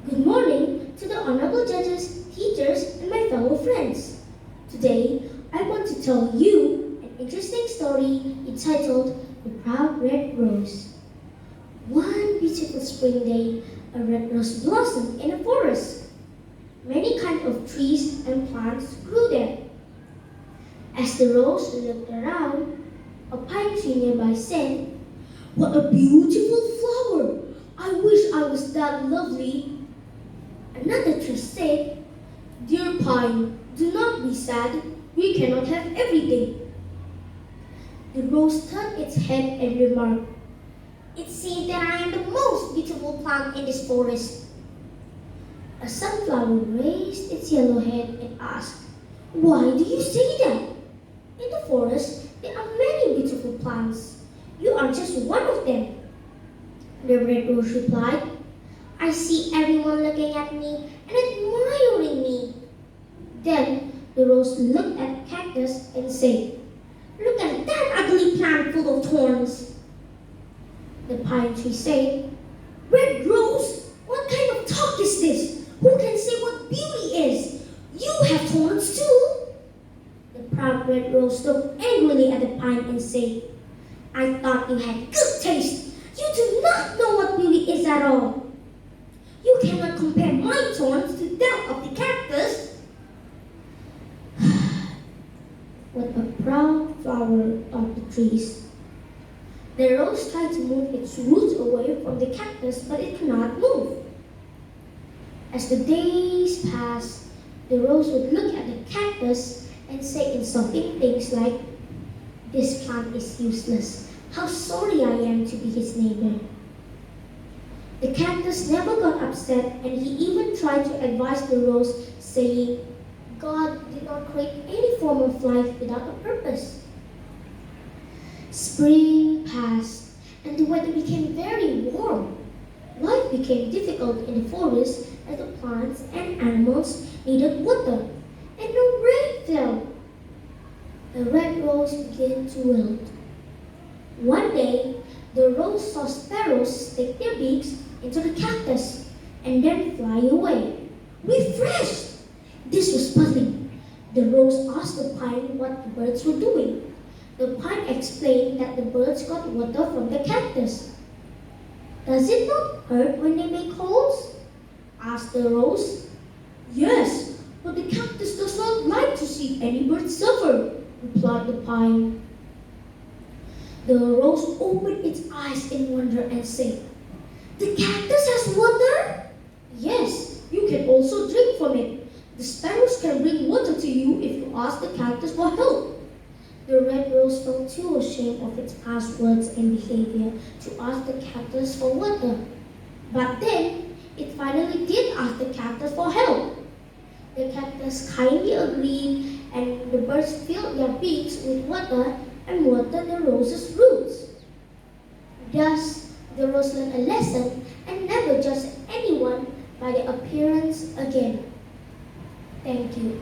Good morning to the honorable judges, teachers, and my fellow friends. Today, I want to tell you an interesting story entitled The Proud Red Rose. One beautiful spring day, a red rose blossomed in a forest. Many kinds of trees and plants grew there. As the rose looked around, a pine tree nearby said, "What a beautiful flower! I wish I was that lovely." Another tree said, "Dear pine, do not be sad. We cannot have everything." The rose turned its head and remarked, "It seems that I am the most beautiful plant in this forest." A sunflower raised its yellow head and asked, "Why do you say that? In the forest, there are many beautiful plants. You are just one of them." The red rose replied, "I see everyone looking at me and admiring me." Then the rose looked at the cactus and said, "Look at that ugly plant full of thorns." The pine tree said, "Red rose, what kind of talk is this? Who can say what beauty is? You have thorns too." The proud red rose looked angrily at the pine and said, "I thought you had good taste. You do not know what beauty is at all. You cannot compare my thorns to that of the cactus." What a proud flower, thought the trees. The rose tried to move its roots away from the cactus, but it could not move. As the days passed, the rose would look at the cactus and say insulting things like, "This plant is useless. How sorry I am to be his neighbor." The cactus never got upset, and he even tried to advise the rose, saying, "God did not create any form of life without a purpose." Spring passed, and the weather became very warm. Life became difficult in the forest as the plants and animals needed water, and no rain fell. The red rose began to wilt. One day, the rose saw sparrows stick their beaks into the cactus and then fly away. Refreshed! This was puzzling. The rose asked the pine what the birds were doing. The pine explained that the birds got water from the cactus. "Does it not hurt when they make holes?" asked the rose. "Yes, but the cactus does not like to see any birds suffer," replied the pine. The rose opened its eyes in wonder and said, "The cactus has water?" "Yes, you can also drink from it. The sparrows can bring water to you if you ask the cactus for help." The red rose felt too ashamed of its past words and behavior to ask the cactus for water. But then, it finally did ask the cactus for help. The cactus kindly agreed, and the birds filled their beaks with water and watered the rose's roots. Thus, the rose learned a lesson and never judged anyone by their appearance again. Thank you.